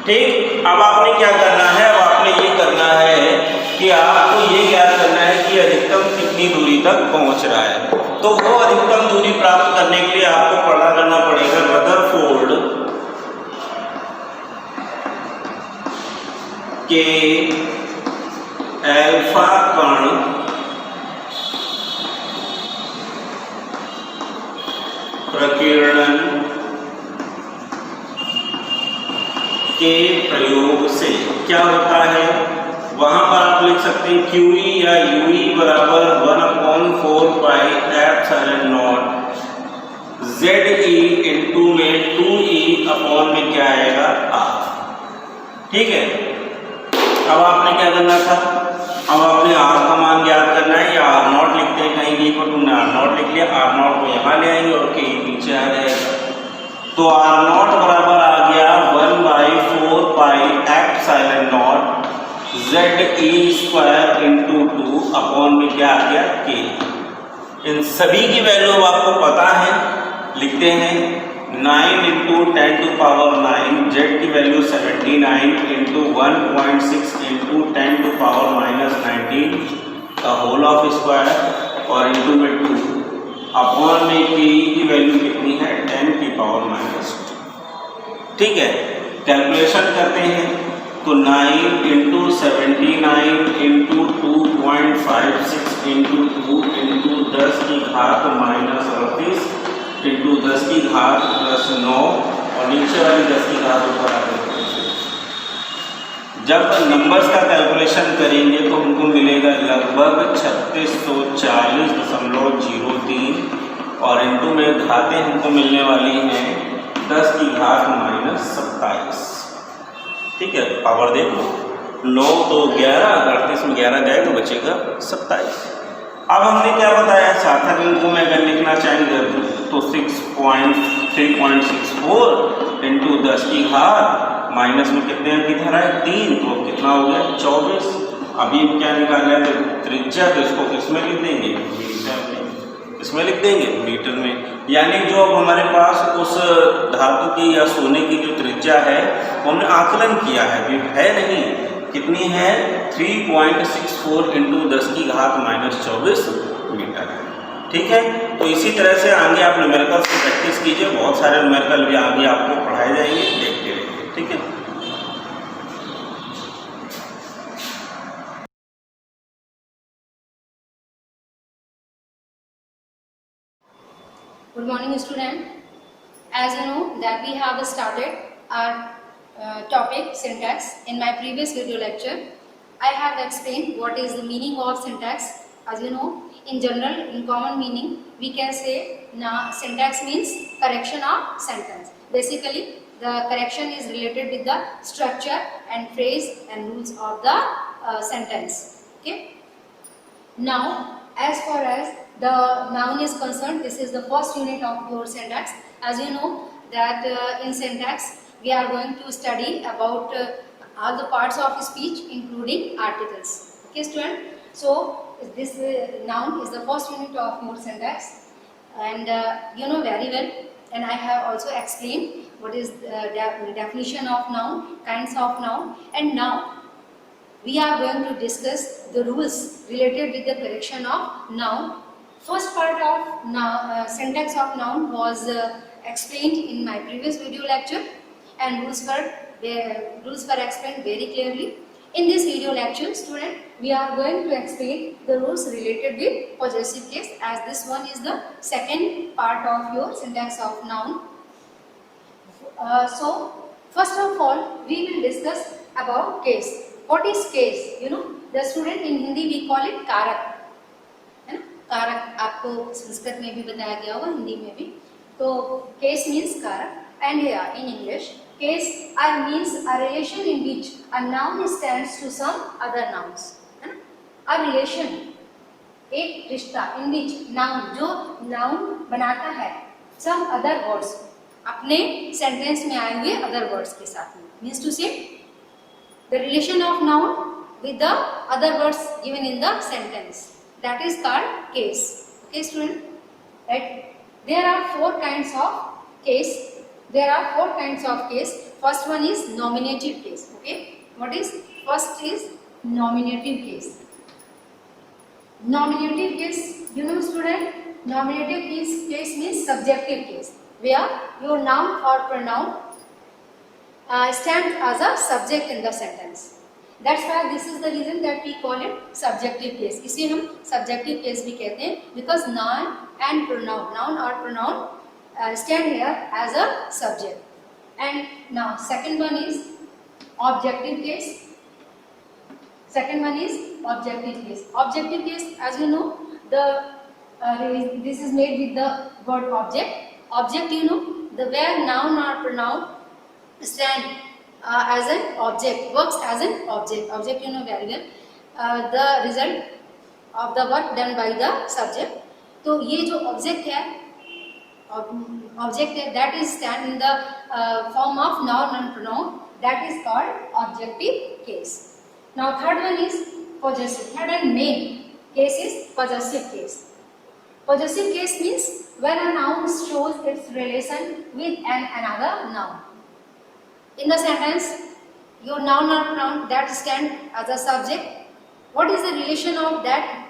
ठीक। अब आपने क्या करना है, अब आपने ये करना है कि आपको ये ज्ञात करना है कि अधिकतम कितनी दूरी तक पहुंच रहा है। तो वो अधिकतम दूरी प्राप्त करने के लिए आपको पता करना पड़ेगा रदरफोर्ड के अल्फा कण प्रकीर्णन के प्रयोग से क्या होता है, वहां पर आप लिख सकते हैं QE या UE बराबर 1/4 पाई एप्सिलॉन ZE इंटू में 2E अपॉन में क्या आएगा, R, ठीक है। अब आपने क्या करना था, अब आपने R का मान ज्ञात करना है, या R0 लिखते हैं, कहीं भी को तुमने R0 लिख लिया, R0 को यहाँ ले आएंगे और के पीछे आ जाएगा। तो R0 बराबर आ गया 1/4 pi epsilon ZE² into 2 upon में क्या आ गया, K। इन सभी की वैल्यू अब आपको पता है, लिखते हैं 9 × 10⁻⁹, Z की वैल्यू 79 इंटू 1.6 इंटू 10⁻⁻19 का होल ऑफ स्क्वायर और इंटू में 2। अपॉन में के की वैल्यू कितनी है 10 की पावर माइनस 2। ठीक है, कैलकुलेशन करते हैं तो 9 इंटू 79 इंटू 2.56 इंटू 2 इंटू 10 की घात माइनस 38 इंटू 10 की घात प्लस 9 और नीचे वाली 10 की घात ऊपर आ गई। जब नंबर्स का कैलकुलेशन करेंगे तो हमको मिलेगा लगभग 3640.03 और इंटू में घातें हमको मिलने वाली हैं 10 की घात माइनस 27। ठीक है, पावर देख लो, 9 तो 11, 38 में 11 जाए तो बचेगा 27। अब हमने क्या बताया, सार्थक अंकों में अगर लिखना चाहेंगे तो 3.64 इंटू 10 की घात माइनस में कितने अंक इधर आए 3, तो कितना हो गया 24। अभी हम क्या निकाल रहे हैं त्रिज्या, तो इसको किसमें लिख देंगे मीटर में, इसमें लिख देंगे मीटर में। यानी जो अब हमारे पास उस धातु की या सोने की जो त्रिज्या है वो हमने आकलन किया है, अभी है नहीं, कितनी है 3.64 इंटू 10 की घात माइनस 24 मीटर है। ठीक है, तो इसी तरह से आगे आप न्यूमेरिकल की प्रैक्टिस कीजिए, बहुत सारे न्यूमेरिकल भी आगे आपको पढ़ाए जाएंगे, देखते रहिए। ठीक है। Good morning, student. As you know that we have started our topic syntax. In my previous video lecture, I have explained what is the meaning of syntax. As you know, in general, in common meaning, we can say now syntax means correction of sentence. Basically, the correction is related with the structure and phrase and rules of the sentence. Okay. Now, as far as the noun is concerned, this is the first unit of your syntax. As you know that in syntax we are going to study about all the parts of speech including articles. Okay, student. So this noun is the first unit of your syntax, and you know very well. And I have also explained what is the definition of noun, kinds of noun, and now we are going to discuss the rules related with the correction of noun. First part of syntax of noun was explained in my previous video lecture, and rules were explained very clearly. In this video lecture, student, we are going to explain the rules related with possessive case, as this one is the second part of your syntax of noun. So first of all, we will discuss about case. What is case? You know, the student in Hindi we call it कारक, है ना? कारक आपको संस्कृत में भी बताया गया होगा, हिंदी में भी। तो case means कारक, and here in English, case means a relation in which a noun stands to some other nouns, है ना? A relation, एक रिश्ता, in which noun, जो noun बनाता है some other words, अपने sentence में आए हुए other words के साथ में, means to say the relation of noun with the other words given in the sentence, that is called case. Okay, student, right? There are four kinds of case. First one is nominative case. Okay, what is first is nominative case. Nominative case, you know student, nominative case means subjective case, where your noun or pronoun stands as a subject in the sentence. That's why this is the reason that we call it subjective case. इसे हम subjective case भी कहते हैं, because noun and pronoun, noun or pronoun stand here as a subject. And now second one is objective case. Objective case, as you know, this is made with the word object. Object, you know, the where noun or pronoun stand as an object, works as an object. Object, you know very well, the result of the work done by the subject. तो ये जो object है, that is stand in the form of noun and pronoun, that is called objective case. Now third one is possessive. Third and main case is possessive case. Possessive case means when a noun shows its relation with another noun. In the sentence, your noun or pronoun that stand as a subject, what is the relation of that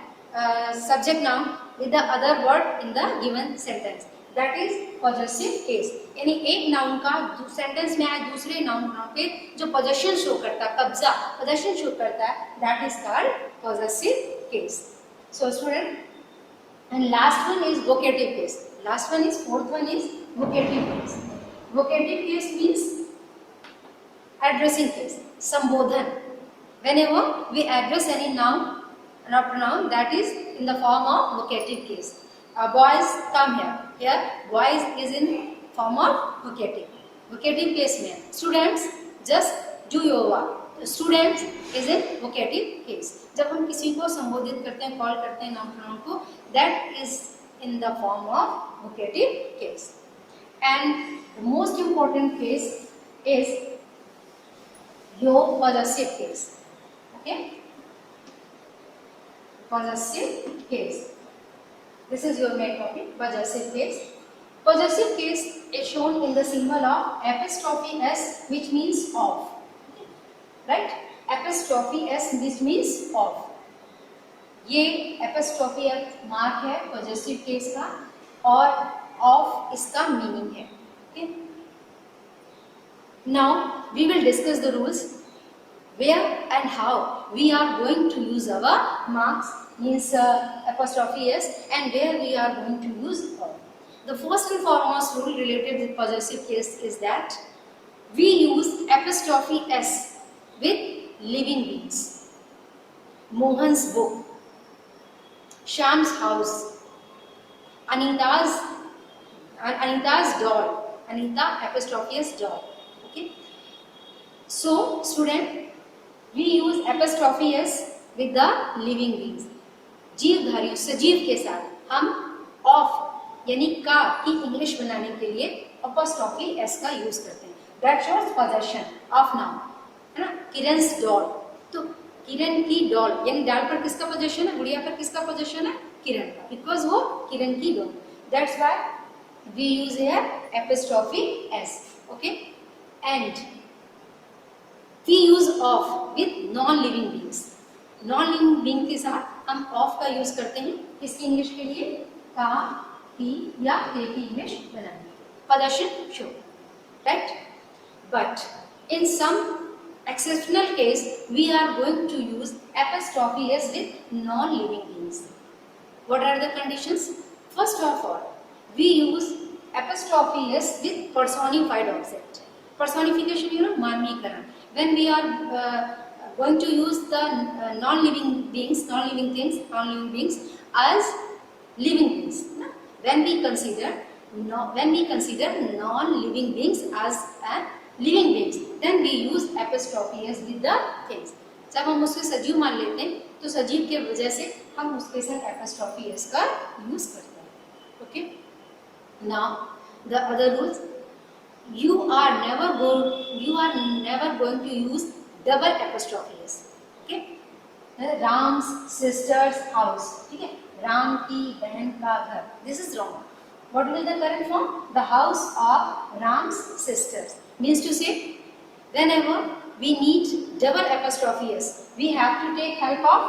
subject noun with the other word in the given sentence. That is possessive case. यानी एक noun का sentence में आए दूसरे noun पे जो possession show करता है, कब्जा पोजेशन शो करता है, that is called possessive case. So student, and last one is vocative case. Last one is fourth one is vocative case. Vocative case means addressing case, संबोधन. Whenever we address any noun or pronoun, that is in the form of vocative case. Boys come here. Here boys is in form of vocative. Vocative case में students just do your work. Students is in vocative case. जब हम किसी को संबोधित करते हैं, call करते हैं नाउन प्रोनाउन को, that is in the form of vocative case. And the most important case is your possessive case. Okay, possessive case. This is your main topic, possessive case. Possessive case is shown in the symbol of apostrophe s, which means of. Right? Apostrophe s, which means of. ये apostrophe mark है possessive case का और of इसका meaning है. Okay? Now we will discuss the rules where and how we are going to use our marks, means apostrophe s, and where we are going to use of. The first and foremost rule related with possessive case is that we use apostrophe s with living beings. Mohan's book, Sham's house, Anita's doll, Anita apostrophe s doll. Okay. So student, we use apostrophe s with the living beings. जीवधारियों सजीव के साथ हम of यानी का की English बनाने के लिए apostrophe s का यूज करते हैं. That shows possession of noun, है ना. किरण's doll, तो किरण की डॉल यानी डॉल पर किसका पोजेशन है, गुड़िया पर किसका पोजेशन है, किरण का, बिकॉज वो किरण की doll. That's why we use here apostrophe s. Okay, and we use of with non-living beings. Non-living being के साथ हम of का यूज करते हैं किसकी इंग्लिश के लिए, का, की या के की इंग्लिश बनाने. Possession show, right? But in some exceptional case we are going to use apostrophe s with non-living beings. What are the conditions? First of all, we use apostrophe s with personified object. Personification, you know, मानवीकरण. When we are going to use the non-living beings, non-living beings as living beings. When we consider non-living beings as living beings, then we use apostrophe s with the things. जब हम उसको सजीव मान लेते हैं तो सजीव के वजह से हम उसके साथ apostrophe s का यूज करते हैं. Okay. Now the other rules. You are never going to use double apostrophe s. Okay. Ram's sister's house. ठीक है. राम की बहन का घर. This is wrong. What will be the correct form? The house of Ram's sisters. Means to say, whenever we need double apostrophe s, we have to take help of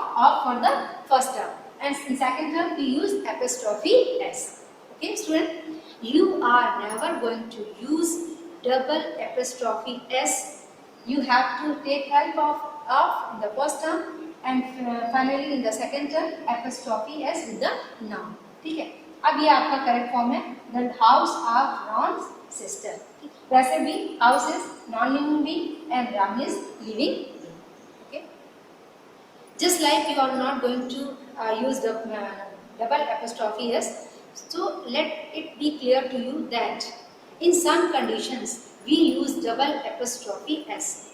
for the first term, and in second term we use apostrophe s. Okay, student, you are never going to use double apostrophe s. You have to take help of in the first term and finally in the second term apostrophe s with the noun. ठीक है. अब ये आपका correct form है, the house of Ram's sister. वैसे भी house is non-living being and Ram is living being. Okay. Just like you are not going to use the double apostrophe s, so let it be clear to you that in some conditions we use double apostrophe s.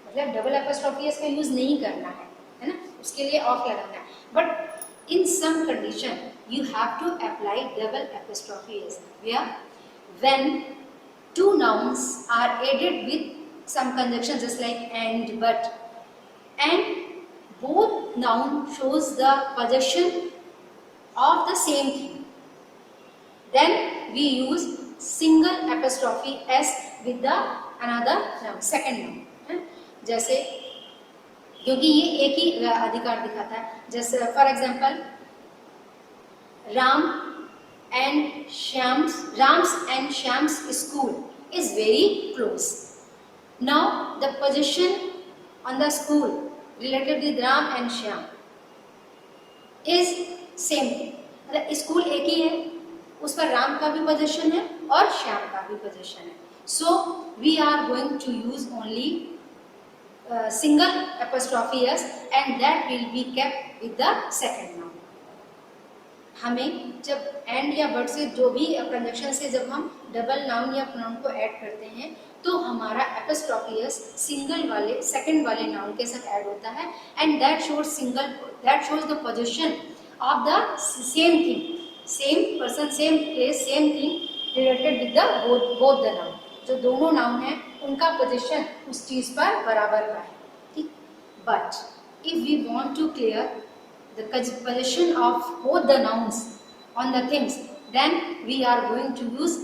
मतलब double apostrophe s का use नहीं करना है ना, उसके लिए of लगाना है. But in some condition you have to apply double apostrophe s where when two nouns are added with some conjunction just like and, but, and both noun shows the possession of the same thing, then we use single apostrophe s with the another noun, second noun. जैसे क्योंकि ये एक ही अधिकार दिखाता है. जैसे for example Ram's and Shyam's school is very close. Now the position on the school related with Ram and Shyam is same. मतलब school एक ही है, उस पर राम का भी पोजीशन है और श्याम का भी पोजीशन है. So we are going to use only single apostrophe s and that will be kept with the second noun. हमें जब एंड या बट से जो भी कंजक्शन से जब हम डबल नाउन या प्रोनाउन को ऐड करते हैं तो हमारा एपोस्ट्रोफी एस सिंगल वाले सेकंड वाले नाउन के साथ ऐड होता है and that shows the position of the same thing, same person, same place, same thing related with the both the noun. जो दोनों नाउन है उनका पोजीशन उस चीज पर बराबर का है. ठीक. But if we want to clear the position of both the nouns on the things, then we are going to use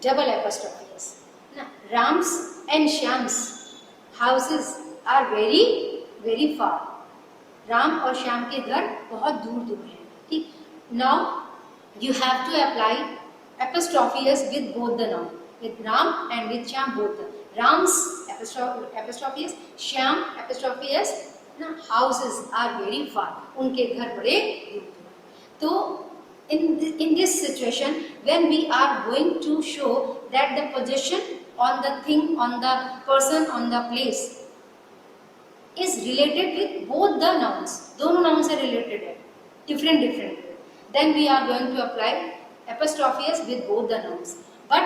double apostrophe s. Now, Ram's and Shyam's houses are very very far. Ram और श्याम के घर बहुत दूर दूर हैं. ठीक. Now you have to apply apostrophe s with both the noun, with Ram and with Shyam both. Ram's apostrophe s, Shyam apostrophe s. ना houses are very far, उनके घर बड़े दूर दूर. तो in this situation when we are going to show that the position on the thing, on the person, on the place is related with both the nouns, दोनों nouns are related है different, then we are going to apply apostrophe s with both the nouns. But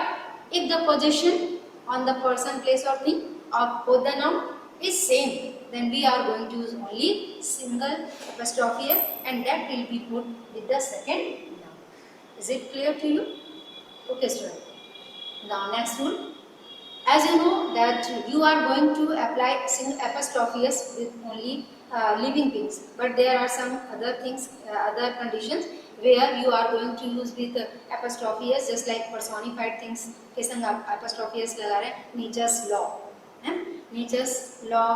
if the position on the person, place or thing of both the noun is same, then we are going to use only single apostrophe s and that will be put with the second noun. Is it clear to you? Okay student. Now next rule. As you know that you are going to apply single apostrophe s with only living things, but there are some other things, other conditions where you are going to use with apostrophe s, just like personified things के संग apostrophe s लगा रहे हैं. Nature's law, है? Nature's law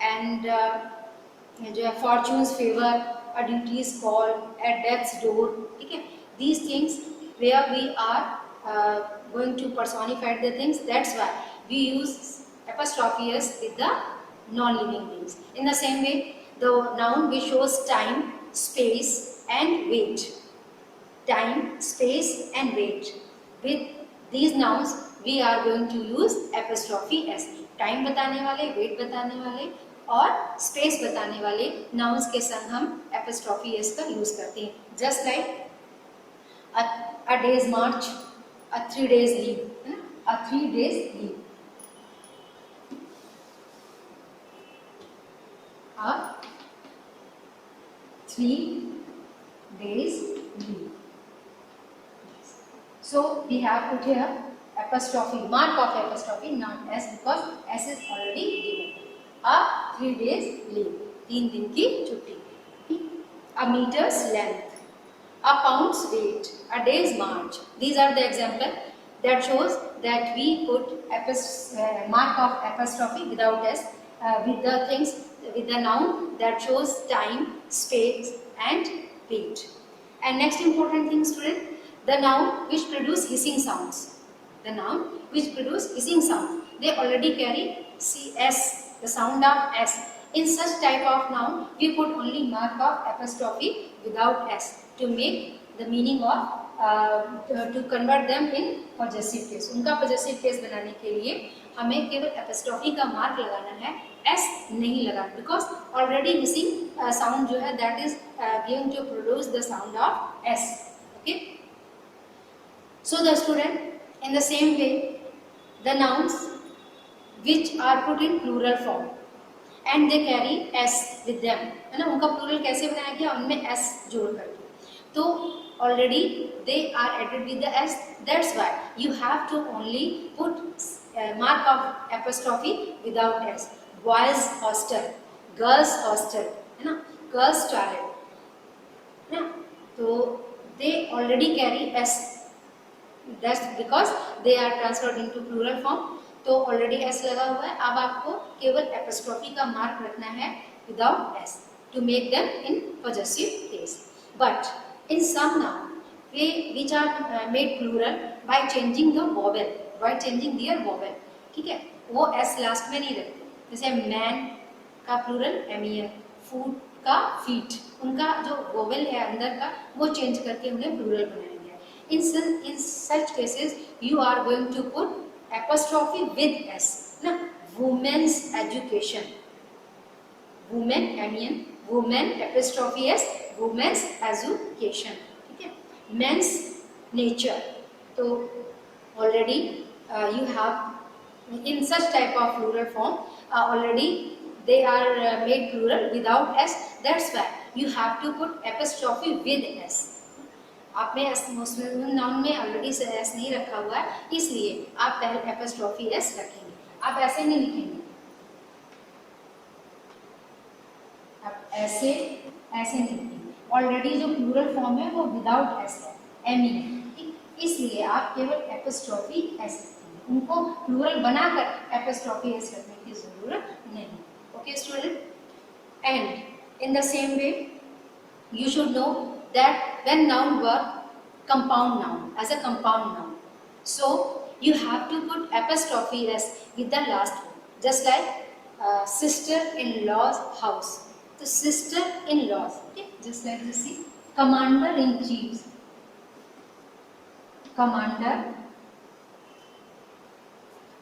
and जो है fortune's favor, a duty's call, at death's door. ठीक है. These things where we are going to personify the things, that's why we use apostrophe s with the non-living things. In the same way, the noun which shows time, space and weight. Time, space and weight. With these nouns we are going to use apostrophe s. Time बताने वाले, wait बताने वाले और space बताने वाले nouns के संग हम एपोस्ट्रोफी एस का यूज करते हैं. जस्ट लाइक अ डेज मार्च, अ 3 days लीव, है ना, अ 3 days leave, a 3 days leave. So we have put here apostrophe, mark of apostrophe, not s, because s is already given. A 3 days leave, 3 दिन की छुट्टी. A meter's length, a pound's weight, a day's march. These are the example that shows that we put mark of apostrophe without s with the things, with the noun that shows time, space and weight. And next important thing student, the noun which produce hissing sounds. The noun which produce hissing sound, they already carry cs, the sound of s. In such type of noun we put only mark of apostrophe without s to make the meaning of to convert them in possessive case. उनका possessive case बनाने के लिए हमें केवल apostrophe का mark लगाना है, s नहीं लगाना, because already hissing sound जो है that is given to produce the sound of s. Okay. So the student, in the same way, the nouns which are put in plural form and they carry s with them, है ना, उनका plural कैसे बनाया गया, उनमें s जोड़ करके, तो already they are added with the s. That's why you have to only put mark of apostrophe without s. Boys hostel, girls hostel, है ना, girls toilet, है ना, तो they already carry s. That's because they are transferred into plural form. तो already s लगा हुआ है. अब आपको केवल apostrophe का मार्क रखना है without s to make them in possessive case. But in some noun which are made plural by changing the vowel, by changing their vowel, ठीक है, वो s लास्ट में नहीं रखते। जैसे मैन का प्लूरल एमियन, फूड का फीट, उनका जो वोवेल है अंदर का वो चेंज करके उन्हें प्लूरल बनाया गया। in such cases you are going to put apostrophe with s ना, women's education, women एमियन, women apostrophe s, women's education, ठीक है। men's nature, तो already you have in such type of plural form already they are made plural without s, that's why you have to put apostrophe with s। आपने मुस्लिम noun में already s नहीं रखा हुआ है, इसलिए आप पहले apostrophe s रखेंगे, आप ऐसे नहीं लिखेंगे, आप ऐसे नहीं लिखेंगे। ऑलरेडी जो प्लूरल फॉर्म है वो विदाउट s है, एमियन, इसलिए आप केवल apostrophe s रखेंगे, उनको प्लूरल बनाकर apostrophe s रखने की जरूरत नहीं। Okay student, and in the same way you should know that when noun were compound noun, as a compound noun, so you have to put apostrophe s with the last one, just like sister-in-law's house, so sister-in-laws, okay, just like this, see, commander-in-chief,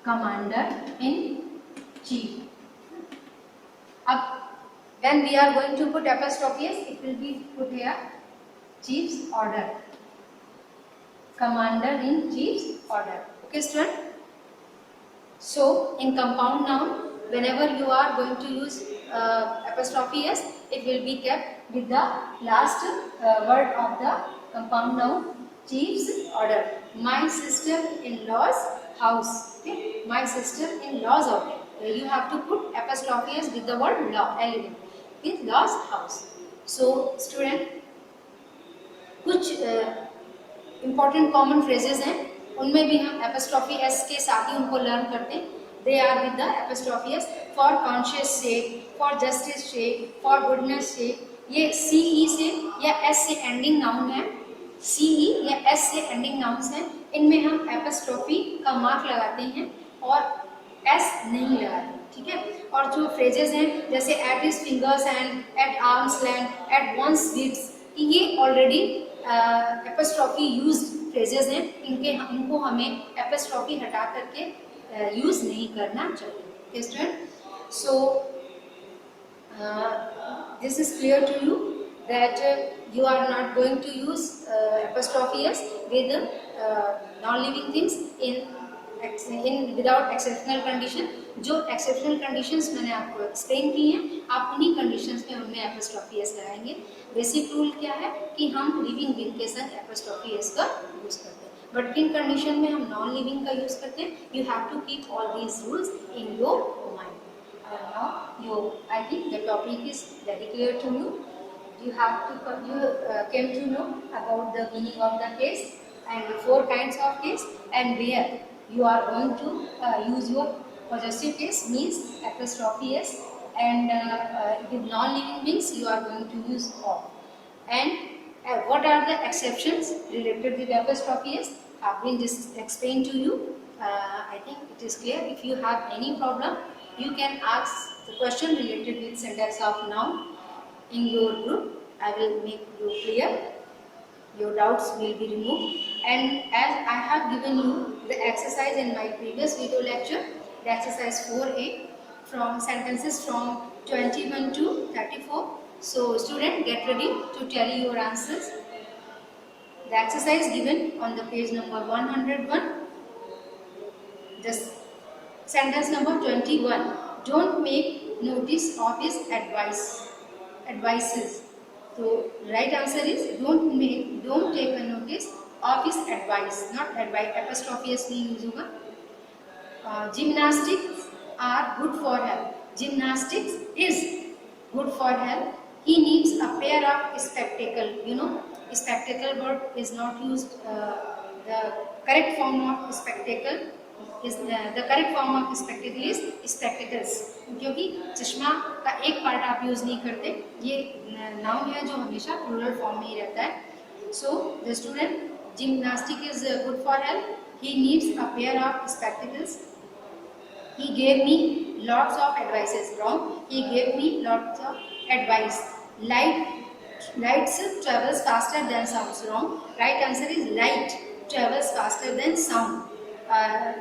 commander-in-chief। अब when we are going to put apostrophe s, it will be put here chief's order, commander-in-chief's order, okay student। So in compound noun, whenever you are going to use apostrophe s, it will be kept with the last word of the compound noun, chief's order, my sister-in-law's house, okay, my sister-in-law's order, you have to put apostrophe s with the word law, l, with law's house। So student, कुछ important common phrases हैं, उनमें भी हम apostrophe s के साथ ही उनको learn करते हैं। They are with the apostrophe s for conscious sake, for justice sake, for goodness sake। ये ce से या s से एंडिंग नाउन है, ce या s से एंडिंग नाउन्स हैं, इनमें हम apostrophe का मार्क लगाते हैं और s नहीं लगाते, ठीक है। और जो फ्रेजेस हैं जैसे at his fingers and at arm's length, at one's lips, ये ऑलरेडी apostrophe used फ्रेजेस हैं, इनको हमें apostrophe हटा करके यूज नहीं करना चाहिए, student. So this is clear to you that you are not going to use apostrophe s with non-living things in without exceptional condition। जो exceptional conditions मैंने आपको explain की हैं, आप उन्हीं conditions में उनमें apostrophe s लगाएंगे। बेसिक रूल क्या है कि हम living being के संग apostrophe s का यूज करते हैं, बट किन कंडीशन में हम नॉन लिविंग का यूज करते हैं, you have to keep all these rules in your mind. now you I think the topic is very clear to you, you came to know about the meaning of the case and 4 kinds of case, and where you are going to use your possessive case means apostrophe s, and with non living beings you are going to use of, and what are the exceptions related with apostrophe s have been just explained to you। I think it is clear. If you have any problem, you can ask the question related with syntax of noun in your group. I will make you clear, your doubts will be removed, and as I have given you the exercise in my previous video lecture, the exercise 4a from sentences from 21 to 34, so student, get ready to tally your answers। The exercise given on the page number 101, just sentence number 21, don't make notice of his advices। So right answer is don't take a notice of his advice, not advice, apostrophe s नहीं use होगा। Gymnastics are good for health, gymnastics is good for health। He needs a pair of spectacle, you know spectacle word is not used, the correct form of spectacle is spectacles, क्योंकि चश्मा का एक part आप use नहीं करते, ये noun है जो हमेशा प्लूरल फॉर्म में ही रहता है। So the student, gymnastic is good for health. He needs a pair of spectacles. He gave me lots of advices. Wrong. He gave me lots of advice. Lights travels faster than sounds. Wrong. Right answer is light travels faster than sound. Uh,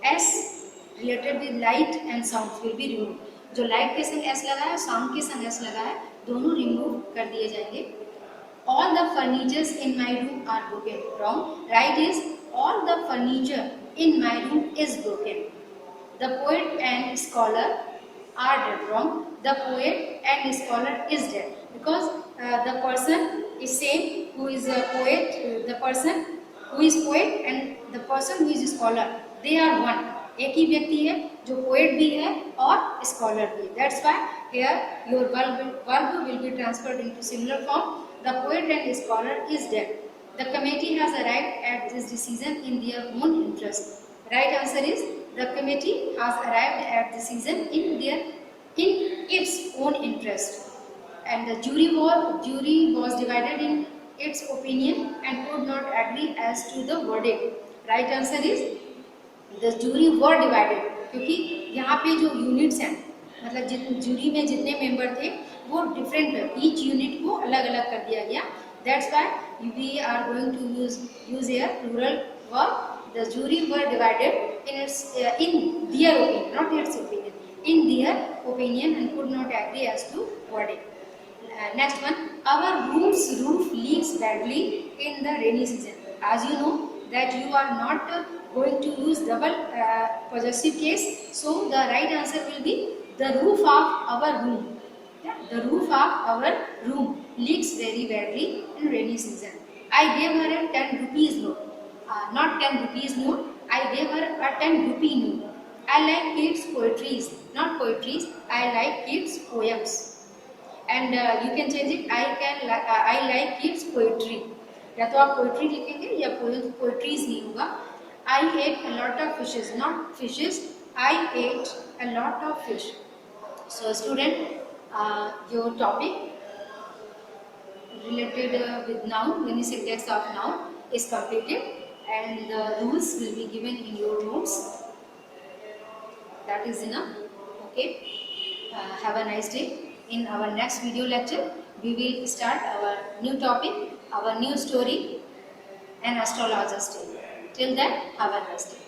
S related with light and sound will be removed. जो light के संग S लगा है, sound के संग S लगा है, दोनों रिमूव कर दिए जाएंगे. All the furnitures in my room are broken. Wrong. Right is all the furniture in my room is broken. The poet and scholar are dead. Wrong. The poet and scholar is dead because the person is same who is a poet. The person who is poet and the person who is scholar, they are one. एक ही व्यक्ति है जो poet भी है और scholar भी. That's why here your verb will be transferred into similar form. The poet and scholar is dead. The committee has arrived at this decision in their own interest. Right answer is the committee has arrived at the decision in its own interest. And the jury was divided in its opinion and could not agree as to the verdict. Right answer is the jury were divided. क्योंकि यहाँ पे जो units हैं, मतलब jury में जितने member थे वो डिफरेंट है, ईच यूनिट को अलग अलग कर दिया गया. That's why we are going to use here plural verb. The jury were divided in their opinion, not its opinion, in their opinion and could not agree as to verdict. Next one, our room's roof leaks badly in the rainy season. As you know that you are not going to use double possessive case, so the right answer will be the roof of our room. Yeah? The roof of our room leaks very badly in rainy season. I gave her a 10 rupees note. Not 10 rupees note. I gave her a 10 rupee note. I like kids' poetries, not poetries. I like kids' poems. And you can change it. I like kids' poetry. या तो आप poetry लिखेंगे या poetries नहीं होगा. I ate a lot of fishes, not fishes. I ate a lot of fish. So student, your topic related with noun, any syntax of noun is completed, and the rules will be given in your notes. That is enough. Okay. Have a nice day. In our next video lecture, we will start our new topic, our new story, an astrologer's tale. Till then, have a nice day.